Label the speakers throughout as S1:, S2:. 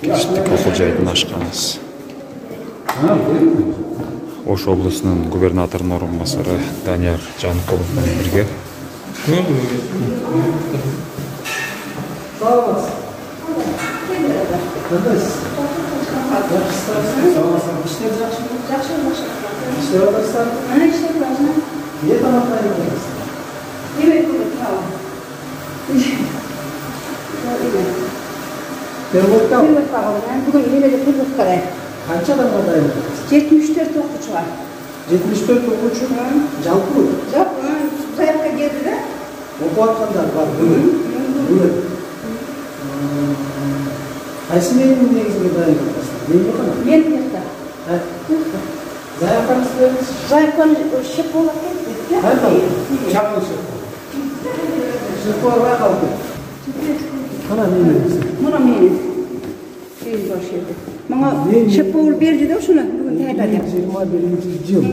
S1: Биштик окуу жайдын ашканыбыз. Ош облусунун губернаторунун орун басары Данияр Жаныкулов менен бирге.
S2: Bugün yine de kırdık kare.
S3: Kaç adam var dayanır?
S2: 74 okuyucu var.
S3: 74 okuyucu mu? Jalpı mı?
S2: Jalpı. Zayıfka geldiler.
S3: Oku atkanlar var. Buyurun. Qaysi menin negizinde dayanır? Men yok ama?
S2: Men yerda.
S3: Zayıfkanız veriniz?
S2: Zayıfkanız şıp olarak ketdi.
S3: Hayır tamam. Çakıl şıp. Şıp var kaldı. Kana menin.
S2: Buna menin. Şeyin boş yerdi. Bana şıp ol berdi de şunu bugün tayinladi.
S3: 21. yıl.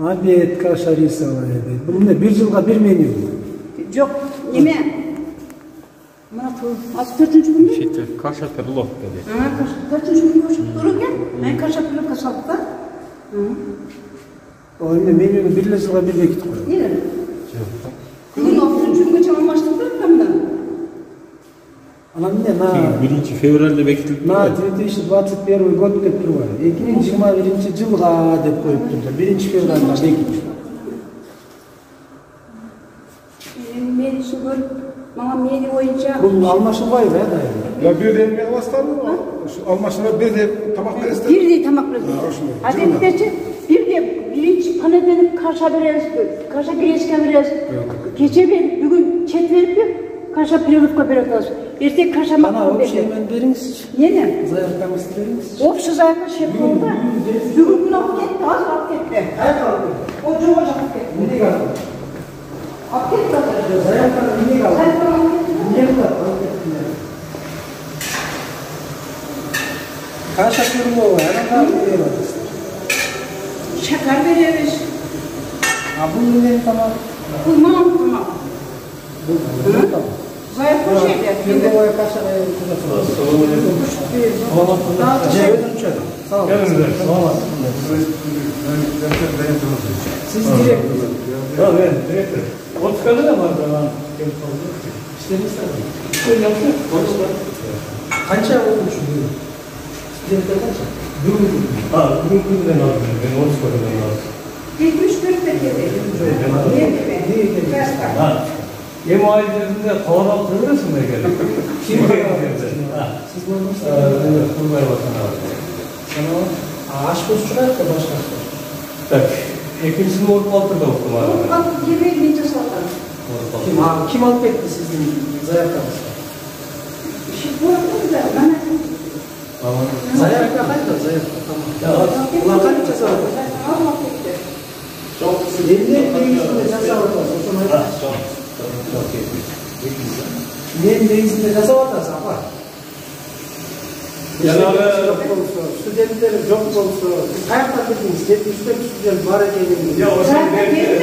S3: Abiyet Kaşarisa var edi. Bunda bir yılga bir menü.
S2: Yok. Neme? Mana bu az 4. günde.
S1: Şeýte kaşa perlok dedi.
S2: Ha, 4. günde oşup dururken men kaşa pulka saldık da.
S3: O indi menüni bir yılga bir bekit koyuyor.
S2: Ne? Bugün 6. günge çamam başladık da bundan.
S3: Anam ne na?
S1: 1 fevralda bekitildi.
S3: Na 2021 gод деп тур бар. 2021 жылга деп коюп турду. 1 fevralda bekit.
S2: Men şugul bana meni boyunca
S3: Бул алмашылбайбы да?
S4: Ya bir de yemeğe bastardın mı? Almaşına bir de tabak verirsin.
S2: bir de tamak verdi. Adetlerce bir de birinci panedenip karşıya veririz, karşıya bileşken veririz. Gece bir bugün çet verip karşıya pilavka veririz. Ertek karşıya
S3: Ana
S2: makam
S3: общий
S2: veririz.
S3: мен бериңиз.
S2: Yine?
S3: Заявкаңызды бериңиz.
S2: Общий zayıfka şef oldu. Bugün gün alıp gitti, az alıp gitti.
S3: Кай калды?
S2: O çoğu alıp gitti.
S3: Эмне калды?
S2: Alıp gitti.
S3: Заявканы эмне калды?
S2: Zayıfka alıp gitti.
S3: Эмне калды? Алып кеттиңер. Канча көрмө бар? Анан берип атасыздар.
S2: Şeker veririz.
S3: А бул эмне тамак?
S2: Kulmanam kulmanam.
S3: Бул эмне тамак?
S2: Zayıfka şey der.
S3: Кембой каша Же өзүнчө. Сау. Сиз директор.
S4: Ya ben direktör. Otkanı da var zaman.
S3: İşleriniz Kança olmuş bu? Stüdentler kança?
S4: Bugün günden aldım. Ben 30 konudan aldım.
S2: 74 geldi.
S4: Yem ailelerinde kavram kırılırsın da geldi.
S3: Kim var? Siz ne olmuşsunuz?
S4: Evet, Kurmay Bakanı var.
S3: Sana aşkozçular da başkası.
S4: Tak, ikincisini Orpaltı'da okudum abi.
S2: Orpaltı 20 saatten.
S3: Kim alıp etti sizin zayıflarınızda?
S2: Bu arada ben
S3: Zayıflar kaçta? Zayıflar tamam. Ulan kaç ceza var?
S4: Çok
S3: Elinde değişimde ceza var. Neyin değişimde ceza var da sapar. Stüdentler çok olsa, hayatta dediniz, 74 stüdent var edelim.
S4: Ya o zaman devlet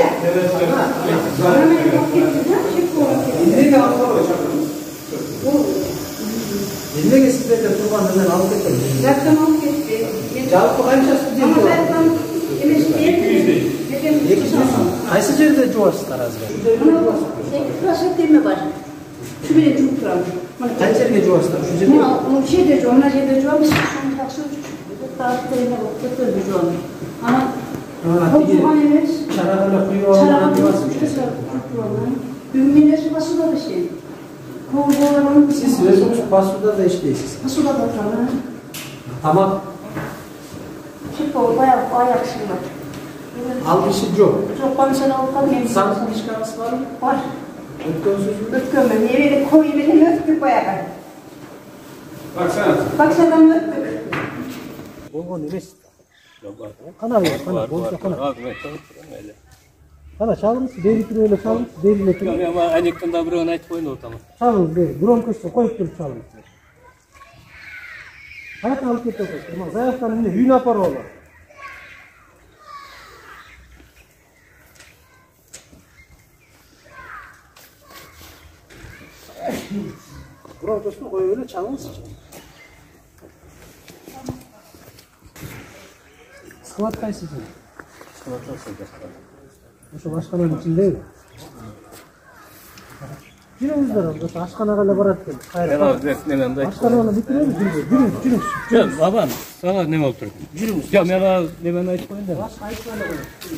S3: İndiğine alma hocam. İndiğine stüdentler turbanından alıp ettim.
S2: Zaten alıp etti.
S3: Cevapı kaçta stüdent
S2: Ama
S3: var?
S2: ben
S3: Qaysi yerde juvasızlar azga?
S2: Burası deme var. Şu bile çok duran.
S3: Qaysi yerge juvasızlar? Şu yerge?
S2: Bunu şeyde juvan, şeyde juvan. Şunu taksı tarihlerine bakıp böyle juvan. Ama bu juvan evet.
S3: Çarağına kuyuyor.
S2: Çarağına kuyuyor. Ümmiler basuda da şey. Kovboğların.
S3: Siz özünüz basuda da işleysiniz.
S2: Basuda da oturan.
S3: Tamam.
S2: Şey kol bayağı yakışıklı.
S3: Algışı yok.
S2: Çok konuşan avukat memnun.
S3: Sanat ilişkiniz var mı?
S2: Var.
S3: Ötkön sözü.
S2: Ötkön ben. Evine koyu beni öptük bayağı.
S4: Baksana.
S2: Baksana öptük.
S3: Olgun emes. Kana ver, kana. Bolsa kana. Kana çalın, deyip öyle çalın, deyip öyle.
S4: Ama aylıktan bir ona ayıp oyunu ortamı.
S3: Çalın, gромкость koyup durup çalın. Hayat alıp gitti o. Zayıftan ne? Yün apar oğlan. Buranın ortasına koyup öyle çalыңız. Sıkıvat kaysı sizin? Sıkıvatlar sıkıvatlar. Şu başkanın içindeydi. Yürüyüzler oldu. Aşkanağa'yla baratken. Hayır. Aşkanağa'la bitirelim. Yürüyüz.
S5: Baban, sana ne oldu?
S3: Yürüyüz.
S5: Ya ben ne ben ayıp koyayım da.
S3: Başka ayıklarla baratken.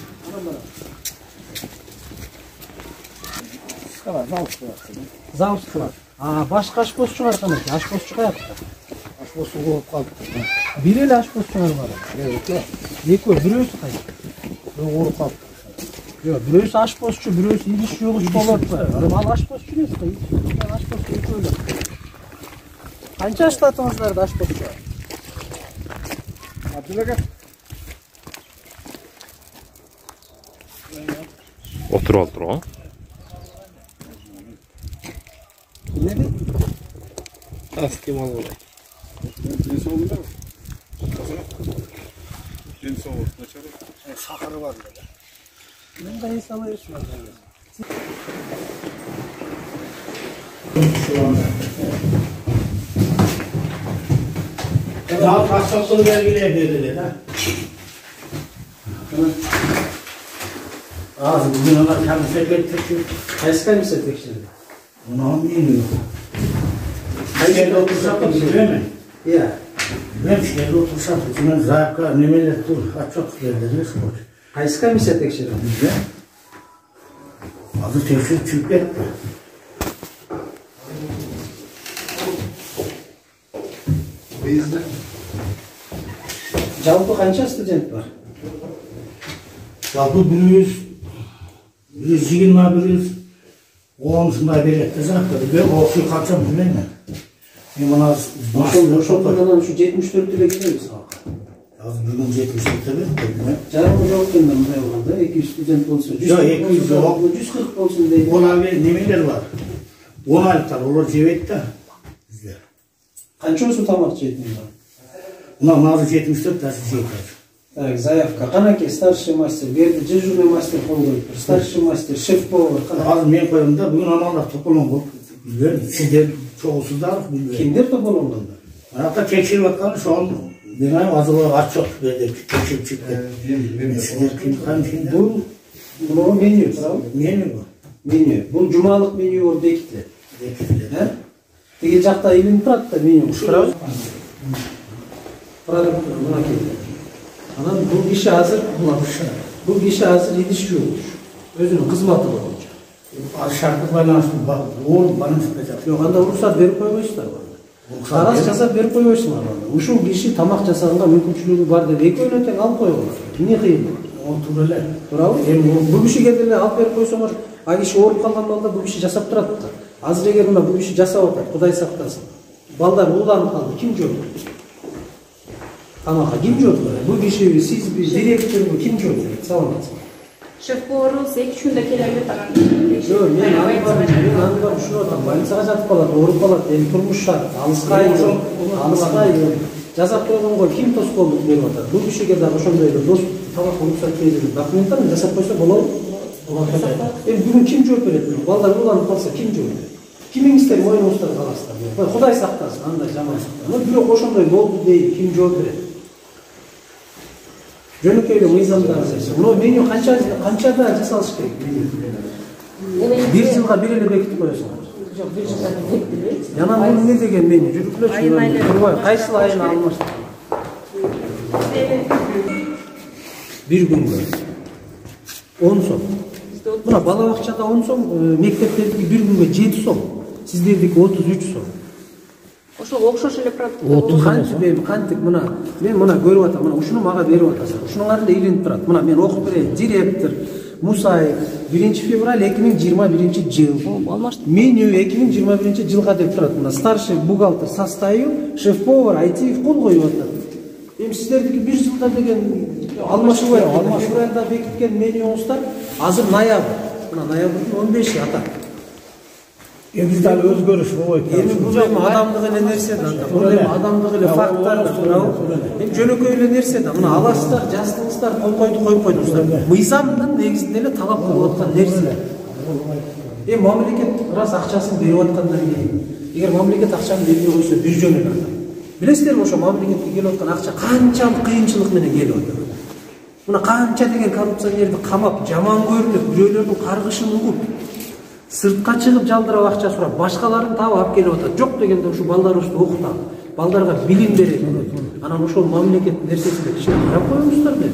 S3: Sıkıvat, zavus kıvat. Başka aşbozçu var kanka. Aşbozçu yaptı. Aşbozçu olup kaldı. Biriyle aşbozçu var bana. Evet. Yeko, birisi kayıp. Ben olup kaldı. Yok, birisi aşbozçu, birisi idiş yoğuş olur. Al aşbozçu neyse kayıp. Ben aşbozçu yeko öyle. Kança aşlatınızlar da aşbozçu var?
S4: Abdullah gel.
S1: Otur o.
S3: Ne de?
S5: Askim ol olay.
S4: En sonunda mı? En son ortasında
S3: Sakarı var böyle. Ben de insana yaşıyorum.
S6: Daha pasaptolu belgeler verirler ha. Ağzı bugün ona kendisi getirdi.
S3: Kayskan mı settik şimdi?
S6: Onu bilmiyor. Şehirde otursak da biliyor mu?
S3: Ya.
S6: Ben şehirde otursak da şunun zayıfka nemeler dur. Çok yerleri spor.
S3: Kayskan mı settik şimdi?
S6: Güzel. Adı tefsir çürkletti.
S4: Bizde.
S3: Жалпы қанша студент var?
S6: Жалпы 120 110 береді зақты. Ben оқи қанша білмеймін. Мен мына
S3: Ошондон ушу 74 эле келебиз.
S6: бүгін 74 білмеймін.
S3: Жарымы жок экен да мындай болгондо 200 студент болсо,
S6: 100 жок.
S3: 140 болсун дейт.
S6: Ona nemeler var. 10 aylıklar olur cevdet de. Bizler.
S3: Канчосу тамак жейтин бар?
S6: Buna nazı 74 dersi şey yapar.
S3: Так, заявка. Канаке старший мастер, берди дежурный мастер кол коюптур. Старший мастер, шеф-повар.
S6: Az men koyumda bugün analar topalım bu. Bilmiyorum. Sizler çoğusuzlar bilmiyorum.
S3: Kimdir toполонгондор?
S6: Hatta tekşir bakanı şu an demeyim azılı aç çok böyle tekşir çıktı. Sizler kim kan şimdi?
S3: Бул меню, туурабы?
S6: Menü bu.
S3: Меню. Бул жумалык меню болуп бекитти.
S6: Bekçiler.
S3: Тиги жакта илинип турат да меню, туурабы? Продукт мына келди. Анан бул киши азыр бул киши азыр идиш жууш. Өзүнүн кызматы боюнча.
S6: Şartlık balansı bak. Oğul bana sıkacak.
S3: Жок, анда уруксат берип койбойсуздар. Кагаз жасап берип койбойсуңар анда. Ушул киши тамак жасаганга мүмкүнчүлүгү бар деп экөөнү тең алып койгула. Эмне кыйын?
S6: Otur öyle.
S3: Туурабы? Эми бул кишиге деле алып берип койсоңор, а киши ооруп калган балда бул киши жасап турат да. Азыр эгер мына бул киши жасап атат, Кудай сактасын. Балдар ууланып калды, ким жооп берет? Тамакка ким жооп берет? Бул киши сизби, директорбу, ким жооп берет? Саламатсызбы?
S7: Шеф-поварыбыз 2 күндө келе берет аган.
S3: Жок, мен аны бар ушуну атам. Больницага жатып калат, ооруп калат, эми турмуш шарт, алыскай. Жасап койгонго ким тоскоолдук берип атат? Бул кишиге дагы ошондой эле дос тамак уруксат берип, документтарын жасап койсо болобу? Эми бүгүн ким жооп берет? Балдар ууланып калса ким жооп берет? Кимиңиздер моюңуздар каласыздар? Кудай сактасын, андай жаман сактасын. Бирок ошондой болду дейт, ким жооп берет? Жөнөкөй эле мыйзамдар жазылсын. Мына меню канчада жасалыш керек? Бир жылга бир эле бекитип коесуңар.
S7: Жок, бир жылга бекитилбейт.
S3: Жана бул эмне деген меню? Жүрүклөчү. Турбай, кайсыл айына алмаштыр? Бир күнгө 10 сом. Мына бала бакчада 10 сом, мектептердики бир күнгө 7 сом. Сиздердики 33 сом.
S7: Ошол окшош эле продукт.
S3: Кантип мына мен мына көрүп атам, мына ушуну мага берип атасың. Ушунун да илинип турат. Мына мен окуп берейин. Директор Мусаев 1 февраль 2021 жыл. Меню 2021 жылга деп турат. Мына старший бухгалтер составил, шеф-повар Айтиев кол коюп атат. Эми сиздердики 1 жылда деген алмашуу бар. Февралда бекиткен менюңуздар азыр ноябрь. Мына ноябрдын 15-и ата.
S6: Bizde özgürüş bu.
S3: Эми бул эми адамдык эле нерсе да. Бул эми адамдык эле факттар да. Эми жөнөкөй эле нерсе да. Мына аласыздар, жаздыңыздар, кол коюп койдуңуздар. Мыйзамдын негизинде эле талап кылып аткан нерсе. Мамлекет раз акчасын берип аткандан кийин Эгер мамлекет акчаны белгилеп койсо бир жөн эле ата. Билесиздерби ошо мамлекетке келип аткан акча канчалык кыйынчылык менен келип атат. Мына канча деген коррупционерди камап, жаман көрүнүп, бирөөлөрдүн каргышын угуп, сыртка чыгып жалдырап акча сурап, башкаларын таап алып келип атат. Жок дегенде ушу балдарыбызды окутам, балдарга билим берет. Анан ошол мамлекеттин нерсесине кичине карап коюңуздар деп.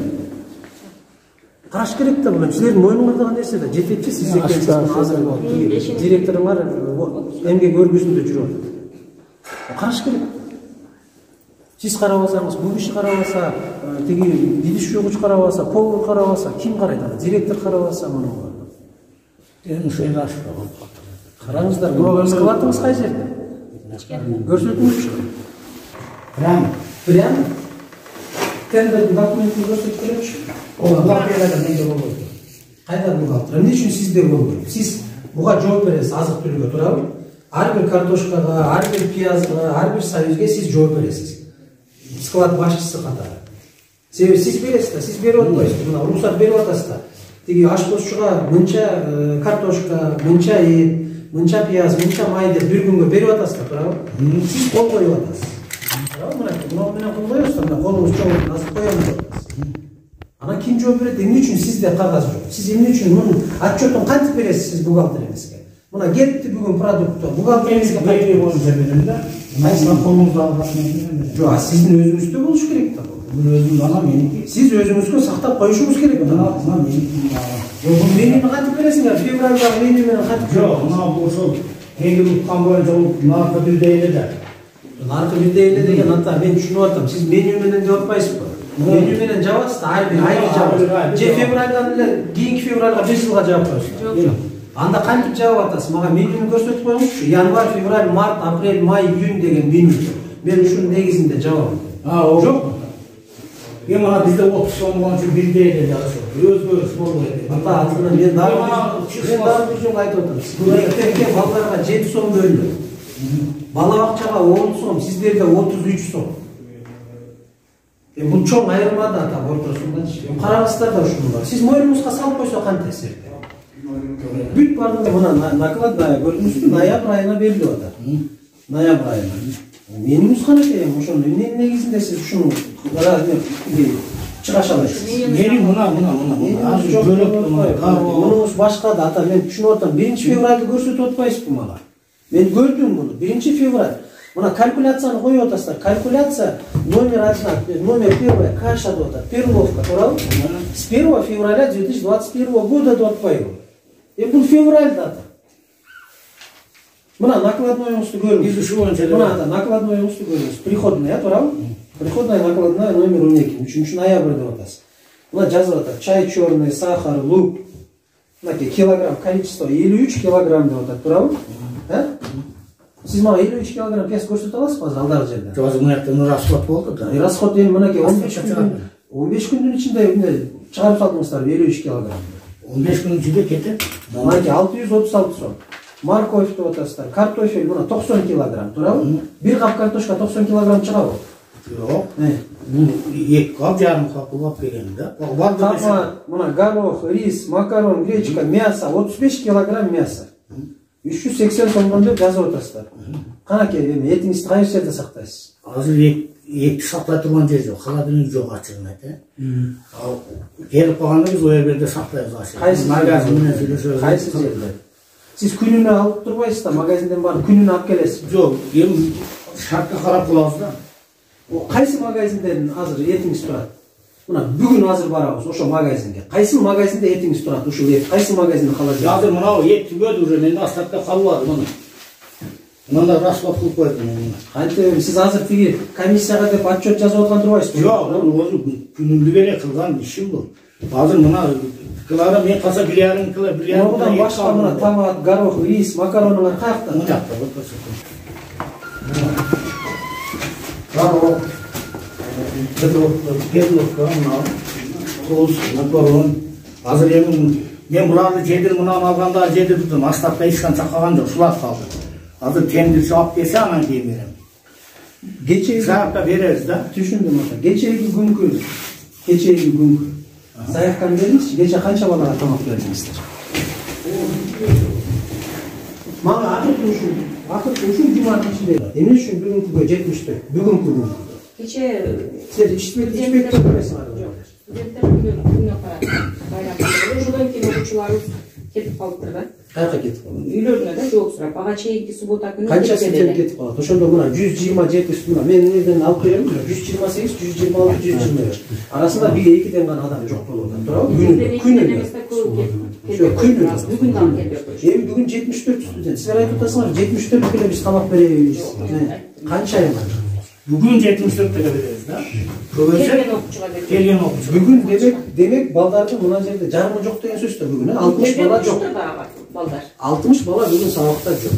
S3: Караш керек да бул. Силердин мойнуңардагы нерсе да жетекчи сиз экенсиз. Азыр директоруңар эмгек өргүсүндө жүрүп атат. Караш керек. Siz karabasаңыз, bu kişi karabasa, gidiş yokuş karabasa, povur karabasa, kim karaydı? Direktör karabasa bunu var.
S6: Yani şey nasıl oldu?
S3: Karangızlar, bu sıkılattınız kaç yerde? Görsötünüz mü? Prem. Tender'in dokumentini gösterip o buhalterlerden neyde olur? Kayda buhalter? Ne için sizde olur? Siz buğa cevap veresiz, azık türlüge turabı. Her bir kartoşkaga, her bir piyazga, her bir sayüzge siz cevap veresiz. Sklad başçısı kadar. Siz бересиз, siz берип атпайсыз. Мына уруксат берип атасыз. Тиги ашпозчуга мынча картошка, мынча ет, мынча пияз, мынча май деп бир күнгө берип атасыз, туурабы? Сиз кол коюп атасыз. Туурабы? Мына менен кол коесуздар, мына колуңуз чоң азыр коемуз деп атасыз. Анан ким жооп берет? Эмне үчүн сизде кагаз жок? Сиз эмне үчүн мунун отчетун кантип бересиз сиз бухгалтериңизге? Мына кетти бүгүн продукт, бухгалтериңизге
S6: Бейли боюнча берем да. Майсына колуңузду алган.
S3: Жок, сиздин өзүңүздө болуш керек да.
S6: Бул өзүм ана меники.
S3: Сиз өзүңүзгө сактап коюшуңуз керек да.
S6: Мына меники.
S3: Жок, бул менини кантип бересиңер? Февралдагы мени менен кантип?
S6: Жок, мына бул ошол эги уткан боюнча наркы бирдей эле да.
S3: Наркы бирдей эле деген ата, мен түшүнүп атам. Сиз меню менен деп атпайсызбы? Меню менен жабасыз да, ар бир айга жабасыз. Же февралдан эле кийинки февралга 5 жылга жаап коесуз. Жок. Анда кантип жаап атасыз? Мага менюну көрсөтүп коюңузчу. Январь, февраль, март, апрель, май, июнь деген меню. Мен ушунун негизинде жабам. Жок.
S6: Мен мына бизде 30 сом боюнча бирдей эле ошо. Өзгөрүш болду экен.
S3: Ата атына мен дагы бир жолу айтып атам. Мектепке балдарга 7 сом бөлүнөт. Бала бакчага 10 сом, сиздерде 33 сом. Бул чоң айырма да ата ортосундачы. Караңыздар да ушуну бар. Сиз мойнуңузга салып койсо кантесир? Бүт бардыгы мына накладная көрдүңүзбү? Ноябрь айына берилип атат. Ноябрь айына. Менин нусканы экен, ошонун эмненин негизинде сиз ушуну чыгаша аласыз?
S6: Мени мына. Азыр бөлөп
S3: мунуңуз башка да ата, мен түшүнүп атам. 1 февралды көрсөтүп атпайсызбы мага? Мен көрдүм муну. 1 февраль. Мына калькуляцияны коюп атасыздар. Калькуляция номер 1, номер 1 каша деп атат. Перловка, туурабы? С 1 февраля 2021 года деп атпайбы? Бул февраль дата. Мына накладноюңузду көрүңүз.
S6: Биз ушу боюнча
S3: мына накладноюңузду көрүңүз. Приходная, туурабы? Приходная накладная номер 12, 3 ноябрь деп атасыз. Мына жазып атат. Чай черный, сахар, лук. Мына килограмм, количество 53 килограмм деп атат, туурабы? Сиз мага 53 килограмм пияз көрсөтө аласызбы азыр алдагы жерде?
S6: Жок, азыр мына расход болду да.
S3: Расход эми мынакей 15 күндүн ичинде чыгарып салдыңыздар 53 килограмм.
S6: 15 күнүн ичинде кетет.
S3: Мынакей 636 сом. Морковь деп атасыздар. Картофель мына 90 килограмм, туурабы? Бир кап картошка 90 килограмм чыгабы?
S6: Жок. Бул 2 кап, жарым кап улап келген да.
S3: Капа, мына горох, рис, макарон, гречка, мясо 35 килограмм мясо. 380 сомдон деп жазып атасыздар. Канакей, эми этиңизди кайсы жерде сактайсыз?
S6: Азыр этти сактай турган жер жок, холодильник жок ачыгын айт. Ал келип калганда биз ой жерде сактайбыз ачык.
S3: Кайсы
S6: магазин менен сүйлөшөбүз.
S3: Кайсы жерде? Сиз күнүнө алып турбайсыз да, магазинден барып күнүнө алып келесиз.
S6: Жок, эми шартка карап кылабыз да.
S3: Кайсы магазинден азыр этиңиз турат? Мына бүгүн азыр барабыз ошо магазинге. Кайсы магазинде этиңиз турат ушул эт? Кайсы магазинде холодильник?
S6: Азыр мына эт түгөдү уже, менде остатка калбады мына. Мында расход кылып койдум мына.
S3: Кантип сиз азыр тиги комиссияга деп отчет жазып аткан турбайсызбы?
S6: Жок, бул күнүмдү бере кылган ишим бул. Азыр мына килограмм мен калса 1,5 кило, 1,5 кило.
S3: Мындан башка мына томат, горох, рис, макаронуңар каякта?
S6: Мына жакта вот көрсөтөм. Горох, перловка, мына туз, макарон. Азыр эми мен буларды жедир мынаны алганда жедир турдум, остатка эчкан чакаган жок, шулап калды. Азыр тендирчи алып келсе анан кийин берем.
S3: Кечеги
S6: заявка беребиз да.
S3: Түшүндүм ата. Кечеги күnkү. Заявканы бериңизчи, кече канча балага тамак бердиңиздер? Мага аты ушул Акыркы ушул жуманын ичинде эмне үчүн бүгүнкүгө 74? Бүгүнкү күнгө.
S7: Кече
S3: Сен ичпек эмесиңер.
S7: студенттер күнүнө карап байрамда ошодон кийин окуучуларыбыз кетип калыптыр да.
S3: Каяка кетип калды?
S7: Үйлөрүнө да жол сурап. Ага чейинки суббота күнү
S3: Канча студент кетип калат? Ошондо мына 127 студент. Мен эмнеден алып берем? 128, 126, 125. Арасында бир экиден гана адам жок болуп атат. Туурабы? Күнүнө.
S7: Бүгүн дагы келбей.
S3: Эми бүгүн 74 студент. Силер айтып атасыңар 74 келе биз тамак беребиз. Канча айым бар?
S6: Бүгін 74 тege береміз да.
S7: Келген окуучуга беребиз.
S6: Келген окуучу.
S3: Бүгүн демек балдардын мына жерде жарымы жок деген сөз да бүгүн 60 бала жок.
S7: Балдар.
S3: 60 бала бүгүн сабакта жок.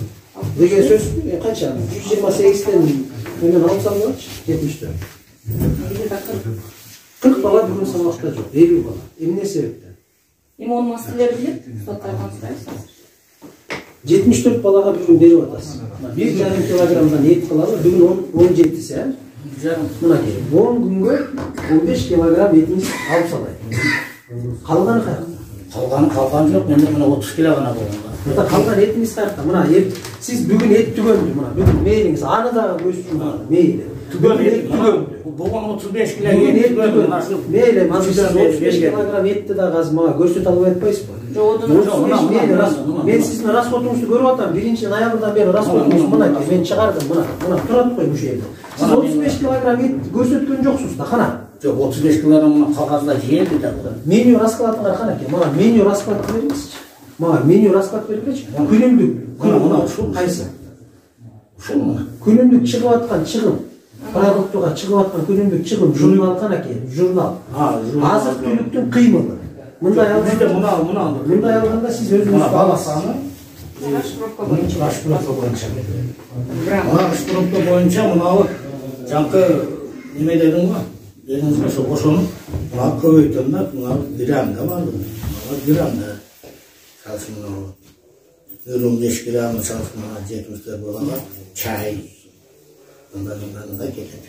S3: Деген сөз канча? 128тен менен алып салгачы 74. 40 бала бүгүн сабакта жок. 50 бала. Эмне себептен?
S7: Эми онун маселелери билет, соттардан сурайбыз.
S3: 74 балага бүгүн берип атасыз. 1,5 килограммдан эт кылалы, бүгүн 17-си, э? Мынакей, 10 күнгө 15 килограмм этиңиз алып салайын. Калганы каякта?
S6: Қалған жоқ, менде мына 30 кило ғана болғанға.
S3: Мына калган этиңиз каякта? Мына сиз бүгүн эт түгөндү, мына бүгүн мээлиңиз аны дагы көзсүн мейли.
S6: Түгөн болған 35 кило
S3: Бүгүн эт
S6: түгөн.
S3: түгөндү. Мейли, азыр 35 килограмм этти дагы азыр мага көрсөтө албай атпайсызбы? Мен сиздин расходуңузду көрүп атам. 1-ноябрдан бери расходуңуз мынакей, мен чыгардым, мына турат кой ушул жерде. Сиз 35 килограмм эт көрсөткөн жоксуз да, кана?
S6: Жоқ, 35 килограмм мына кагазда жиелди да.
S3: Меню раскладыңар канакей, мага меню расклад бериңизчи. Мага меню расклад бергилечи. Күнүмдүк, кайсы?
S6: Ушул мына.
S3: Күнүмдүк чыгып аткан чыгым. Продуктуга чыгып аткан күнүмдүк чыгым журнал канакей, журнал. Азык түлүктүн кыймылы. Мындай алганда сиз өзүңүз
S6: бала саны
S7: Рашпробка боюнча.
S6: Рашпробка боюнча мынау жаңкы неме дедиң го? Дедиңизби ошону мына көбөйтөм да, мына грамда бар. Мына грамда. Салсын мына 25 грамм салсын мына 74 балага чай. Мындай кетет.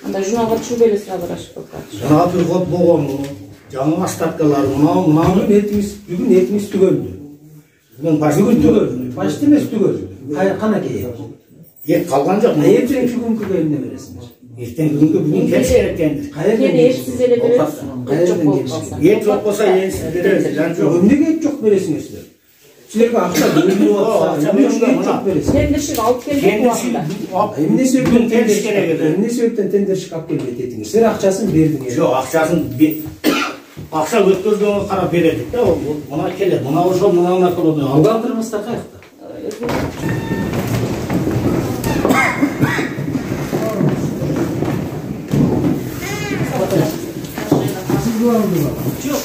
S7: Анда журналга түшүрүп элесиз азыр рашпробка.
S6: Жаңа приход болгон, жаңа остаткалар, мына
S3: бүгүн этиңиз түгөндү. Бүгүн түгөндү. Почти эмес түгөндү. Канакей.
S6: Ет калган жок.
S3: Эртең күнгүгө эмне бересиңер?
S6: Эртең күнгү бүгүн кеш эртеңди.
S7: Кene эшсиз эле беребиз.
S6: Ет жок болсо энсиз беребиз.
S3: Эмнеге эт жок бересиңер силер? Силерге акча бөлүнүп атса, эмнеге эт жок бересиңер?
S7: Тендершик алып келген убагында.
S3: Эмне себептен тендершик алып келбейт этиңер? Силер акчасын бердиңер.
S6: Жок, акча өткөзгөнгө карап бередик да. Мына келет, мына ошол, мына колону.
S3: Бухгалтерыңыздар каякта?
S7: Жок,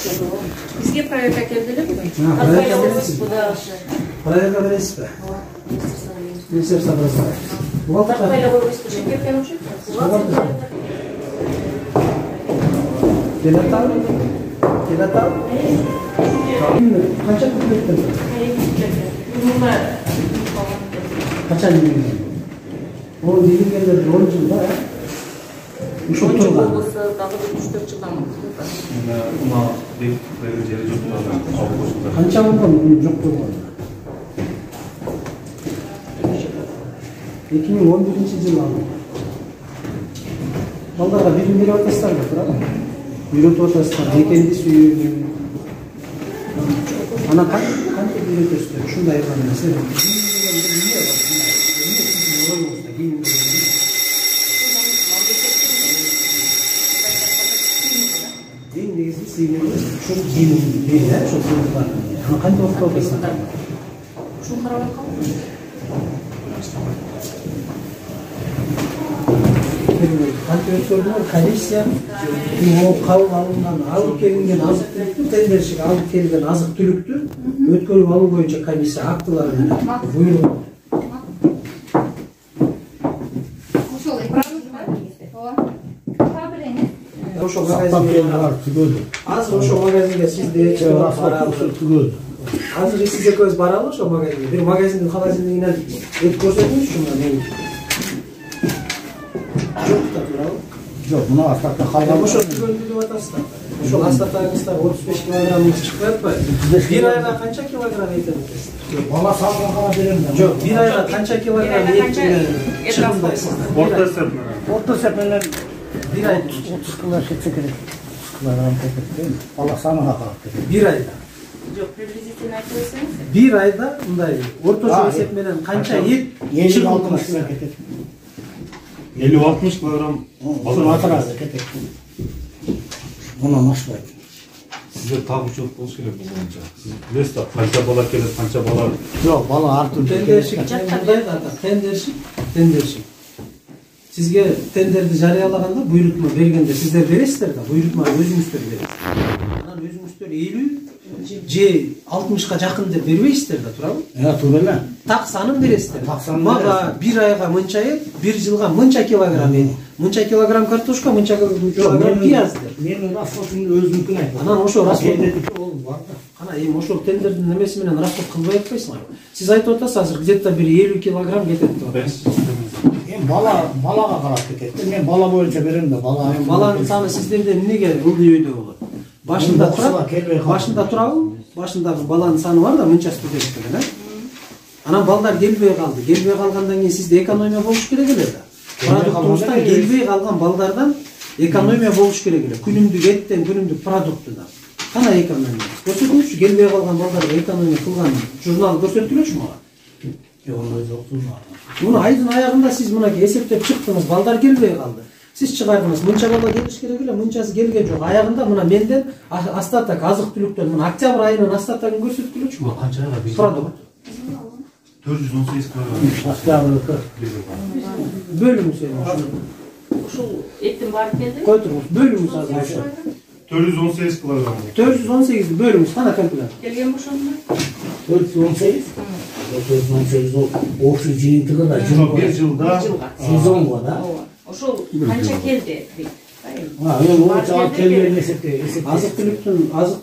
S7: бизге проект келдилер бүгүн.
S3: Проектка бересизби? Министерство образования. Бухгалтер. Келатал? Канча күнүттөн? Канча күнүттөн? Ол дегендер 10 жылда, э? Ушул турган.
S7: Дагы 3-4 жылдан.
S3: Канча болгон жок болгон? 2011-жылы алып. Балдарга билим берип атасыздарбы, туурабы? Үйрөтүп атасыздар, экенди сүйүү. Ана кантип үйрөтөсүздөр? Ушундай гана нерсе. Эң негизги сыйынуу ушул кийимин бери, ошол сыйынуулар. Ана кантип окуп атасыздар?
S7: Ушуну карап аткам.
S3: Кантип өткөрдүңөр? Комиссия кабыл алынган алып келинген азык түлүктү, тендершик алып келген азык түлүктү өткөрүп алуу боюнча комиссия актылары менен буйрук. Ошол азыр ошол магазинге сизде түгөл. Азыр сиз экөөбүз баралы ошол магазинге. Бир магазиндин холодильнигинен өтүп көрсөтүңүзчү мына мен. Жок да турабы.
S6: Жоқ, мына астақта қалған.
S3: Ошо түгөндү деп атасыздар. Ошол астатагыңыздар 35 килограмм чыгып атпайбы? Бир айга канча килограмм эт экенсиз?
S6: Бала салған ғана беремін.
S3: Жок, бир айга канча килограмм эт чыгымдайсыздар?
S6: Орта есеппенен
S3: Бир айда
S6: 30 кило кетсе керек. 30 килограмм кетеді. Бала саныға қарап кетеді.
S3: бир айда.
S7: Жоқ, приблизительно айтып өтсеңіз.
S3: Бир айда мындай орточо эсеп менен канча эт
S6: 50-60 кило кетеді.
S8: 50-60 килограмм
S6: Бұл атырады кетеді. Мұнан ашпайды.
S8: сіздер табушылық болуш керек бұл боюнча. Сіз билесиз да, канча бала келет, канча бала.
S6: Жоқ, бала артын
S3: тендершик, тендершик. Сизге тендерди жарыялаганда, буйрутма бергенде сиздер бересиздер да, буйрутма өзүңүздөр бересиз. Анан өзүңүздөр 50 же 60ка жакын деп бербейсиздер да, туурабы?
S6: туура эле.
S3: Так санын бересиздер.
S6: Так санын
S3: Мага бир айга мынча эт, бир жылга мынча килограмм эт, мынча килограмм картошка, мынча килограмм пияз деп.
S6: Менин расходумду өзүмдүкүн айтып.
S3: Анан ошо расход
S6: Ол бар да.
S3: Кана эми ошол тендердин немеси менен расход кылбай атпайсыңарбы? Сиз айтып атасыз, азыр где-то бир 50 килограмм кетет деп атасыз.
S6: Балаға қарап кетеді. Мен бала боюнча берем да, бала.
S3: Баланын саны сиздерде эмнеге ылдый өйдө болот? Башында турабы? Башындагы баланын саны бар да, мынча студент деген, э? Анан балдар келбей калды. Келбей калгандан кийин сизде экономия болуш керек эле да. Продуктубуздан келбей калган балдардан экономия болуш керек эле. Күнүмдүк эттен, күнүмдүк продуктудан. Кана экономия? Көрсөтүңүзчү, келбей калган балдарга экономия кылган журнал көрсөтүлөчү мага? Муну айдын аягында сиз мынакей эсептеп чыктыңыз, балдар келбей калды. Сиз чыгардыңыз, мынча бала келиш керек эле, мынчасы келген жок. Аягында мына менден астатак азык түлүктөн, мына октябрь айынын астатагын көрсөткүлөчү.
S8: Канча айга?
S3: Продукт.
S8: 418 килограмм.
S3: Бөлүңүз эми.
S7: Ушул эттин баары келди.
S3: Кой туруңуз, бөлүңүз азыр.
S8: 418 килограмм.
S3: 418 бөлүңүз, кана калькулятор.
S7: Келген ошондо.
S6: 418. 418 ол общий жиынтыгы да
S8: Bir жылда
S6: сезонго да.
S7: Ошол канча келди?
S6: Мен ошо келген эсепте.
S3: Азык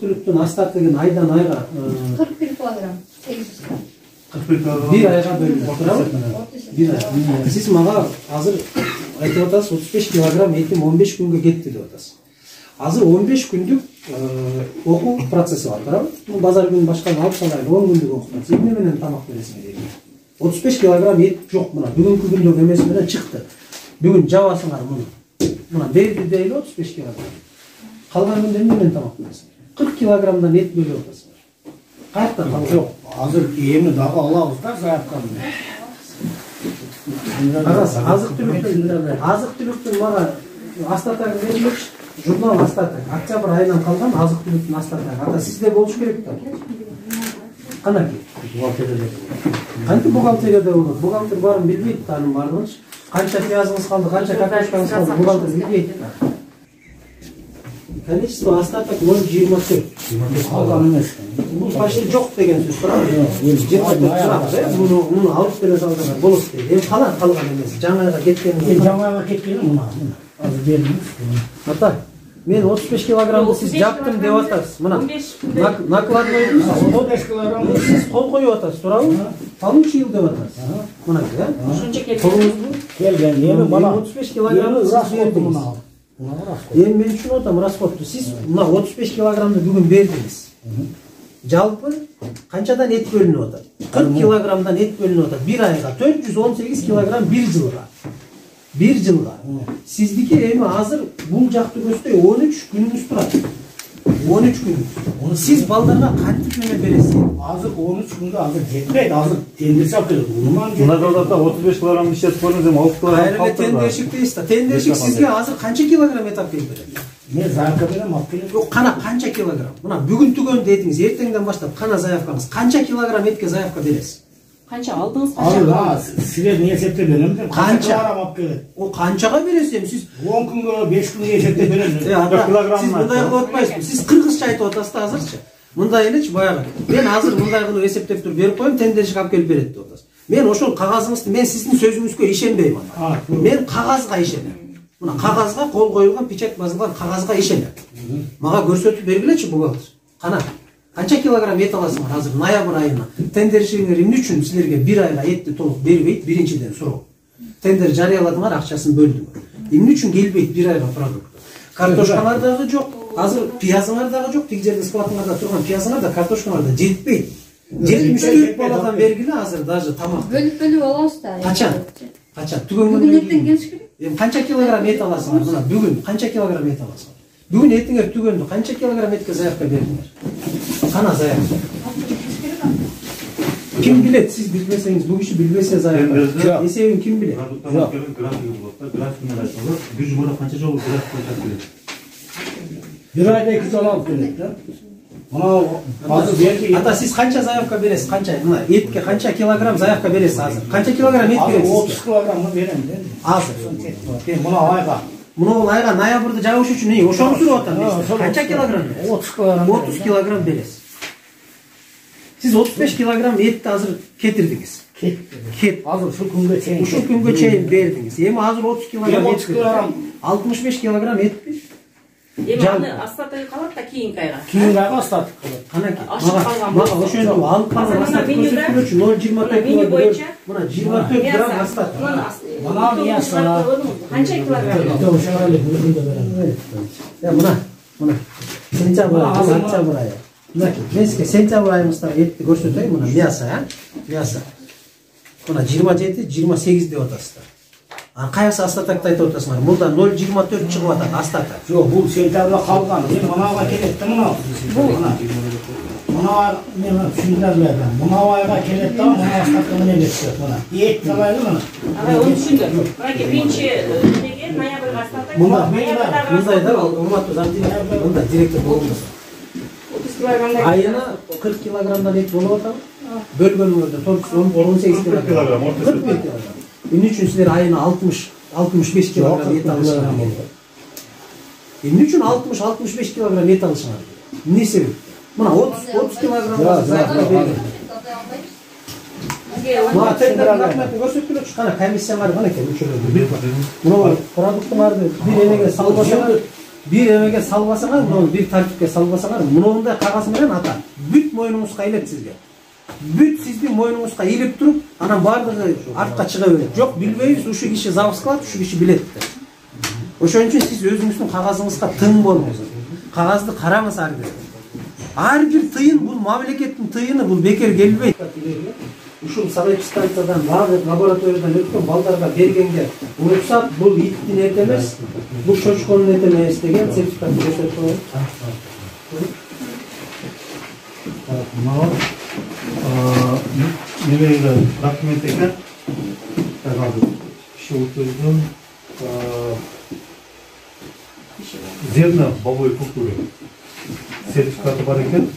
S3: түлүктүн астатыгын айдан айга
S9: 41 килограмм. 800 грамм.
S8: 41 килограмм.
S3: бир айга бөлүнүп турабы? Бир ай. Сиз мага азыр айтып атасыз, 35 килограмм этим 15 күнгө кетти деп атасыз. Азыр 15 күндүк окуу процесси бар, туурабы? Базар күнү башканы алып салайлы, 10 күндүк окутат. Эмне менен тамак бересиңер дейт. 35 килограмм эт жок мына. Бүгүнкү күндүк эмеси менен чыкты. Бүгүн жабасыңар муну. Мына берди дейли 35 килограмм. Калган күндө эмне менен тамак бересиңер? 40 килограммдан эт бөлүп атасыңар. Каяктан калды?
S6: Жок, азыр эми дагы алабыз да заявканы.
S3: Азык түлүктүн мага астатагы берилчү. Журнал астатак. Октябрь айынан калган азык түлүктүн астатагы. Ата сизде болуш керек да. Канаки? Кантип бухгалтерияда болот? Бухгалтер баарын билбейт да, анын баардыгынчы. Канча пиязыңыз калды, канча картошкаңыз калды, бухгалтер билбейт да. Количество остаток 0,24.
S6: Калган эмес.
S3: Бул почти жок деген сөз, туурабы? Муну алып келе салсаңар болот дейт. Эми калган эмес. Жаңайга кеткен.
S6: Жаңайга кеткен мына. Азыр бердиңиз.
S3: Ата, мен 35 килограммды сиз жаптым деп атасыз. Мына накладной
S6: 15 килограмм.
S3: сиз кол коюп атасыз, туурабы? Получил деп атасыз. Мына
S7: Ошончо келди.
S6: Келген эми бала
S3: 35 килограммды сиз бердиңиз. Эми мен түшүнүп атам расходту. Сиз мына 35 килограммды бүгүн бердиңиз. Жалпы канчадан эт бөлүнүп атат? 40 килограммдан эт бөлүнүп атат. Бир айга 418 килограмм бир жылга. Бир жылга. Сиздики эми азыр бул жакты көздөй 13 күнүңүз турат. 13 күн. Сиз балдарга кантип эме бересиз?
S6: Азыр 13 күндө азыр жетпейт. Азыр тендершик алып келет. Унуман
S8: Мына да 35 килограмм ишет көрүңүз, эми 6 килограмм
S3: Кайра тендершик дейсиз да. Тендершик сизге азыр канча килограмм эт алып келип берет?
S6: мен заявка берем, алып келем.
S3: Жок, кана канча килограмм? Мына бүгүн түгөн дедиңиз, эртеңден баштап кана заявкаңыз. Канча килограмм этке заявка бересиз?
S7: Канча алдыңыз,
S6: Азыр
S7: канча?
S6: силердин эсепте берем деп.
S3: Канча
S6: килограмм алып келет.
S3: О канчага бересиз эми сиз?
S6: 10 күнгө, 5 күнгө эсепте берем.
S3: Сиз мындай кылып атпайсызбы? Сиз кыргызча айтып атасыз да азырчы. Мындай элечи баягы. Мен азыр мындай кылып эсептеп туруп берип коем, тендершик алып келип берет деп атасыз. Мен ошол кагазыңызды, мен сиздин сөзүңүзгө ишенбейм анда. Мен кагазга ишенем. Мына кагазга кол коюлган, печать басылган кагазга ишенем. Мага көрсөтүп бергилечи бухгалтер. Кана, канча килограмм эт аласыңар азыр ноябрь айына? Тендершигиңер эмне үчүн силерге бир айга этти толук бербейт? Биринчиден суроо. Тендер жарыяладыңар, акчасын бөлдүңөр. Эмне үчүн келбейт бир айга продукт? Картошкалар дагы жок, азыр пиязыңар дагы жок, тиги жерде складыңарда турган пиязыңар да картошкалар да жетпейт. 74 баладан бергиле азыр даже тамак.
S9: Бөлүп алабыз да.
S3: Качан? Бүгүн
S9: эртең келиш керек.
S3: Эми канча килограмм эт аласыңар? Мына бүгүн канча килограмм эт аласыңар? Бүгүн этиңер түгөндү канча килограмм этке заявка бердиңер? Кана заявка? Kim bilet? Siz bilmeseniz, bu işi bilmese zaten. Esevin kim bilet?
S8: Yok. Grafikini açmalı. Gücü burada kança çoğu grafik koyacak bilet.
S6: Bir ayda 216 bilet.
S3: Ata siz kança zaявka beresiz? Kança? Etke kança kilogram zaявka beresiz hazır? Kança kilogram et beresiz?
S6: 30 kilogramını verem.
S3: Hazır.
S6: Buna ayga.
S3: Bunu ayga noyabrda jabыш үчүн не? Ошону сүрүп атам. Kança kilogram?
S6: 30 kilogram.
S3: 30 kilogram beresiz. Siz 35 kilogram etти hazır getirdiniz. Ket.
S6: Hazır şu günge çeyin.
S3: Şu günge çeyin verdiniz. Emi hazır 30 kilogram et. 65 kilogram et.
S7: Эми аны астатыгы калат да кийинки айга.
S6: Kiyinge astатык.
S3: Канаки. Мага ошондо алып калган астатык көрсөткүнчү 0,24 килограмм. Мына 24 грамм астатык.
S6: Мына миясына.
S7: Канча килограмм?
S3: Ya mına sentabr ayı. Neyse sentabr ayımızda etni göstereyim mına miyasa ya. Miyasa. Mına 27-28 diyor atasında. Kayası astatakta ayta otasınlar. Burada 0,24 çıkıp atar astata.
S6: Yok bu sentabrda kalgan. Mına kelepti mına. Mına ne düşündüler ben. Mına ayga kelepti ama mına astatakta ne geçecek mına. Et kalaylı mına.
S7: Aga onu düşündüm. Bırak birinci nege noyabrga астатык.
S3: Мындай урматтуу замдин. Мындай директор болуңуз.
S7: 30 килограммдай.
S3: Айына 40 килограммдан эт болуп атат. Бөлгөнүңөрдө 18 килограмм. 41 килограмм. Эмне үчүн силер айына 60-65 килограмм эт алышыңар керек? Эмне үчүн 60-65 килограмм эт алышыңар керек? Эмне себеп? Мына 30 килограмм заявка берген. Мына тендер рахматын көрсөткүлөчү кана комиссиялар бар экен мүчөлөрдү. Мына продуктуңарды бир эмеге салбасаңар, муну бир тартипке салбасаңар, мындай кагаз менен ата бүт мойнуңузга илет сизге. Бүт сиздин мойнуңузга илип туруп, анан бардыгы артка чыга берет. Жок, билбейбиз, ушу киши запуск кылат, ушу киши билет. Ошон үчүн сиз өзүңүздүн кагазыңызга тың болуңуз. Кагазды караңыз ар бир. Ар бир тыйын бул мамлекеттин тыйыны, бул бекер келбейт. Ушул Совет станциядан баардык лабораториядан өткөн балдарга бергенге уруксат бул иттин эти эмес, бул чочконун эти эмес деген сертификат көрсөтүп коет.
S8: Мына немеге документ экен. Киши өткөргөн зерно бобовой культуры сертификаты бар экен.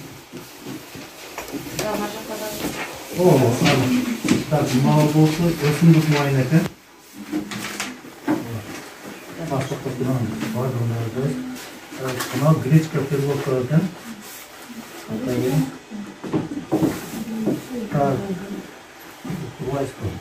S8: Так, мал болсун, өсүмдүк майын экен. Мына гречка перловка экен. Так, Уральская.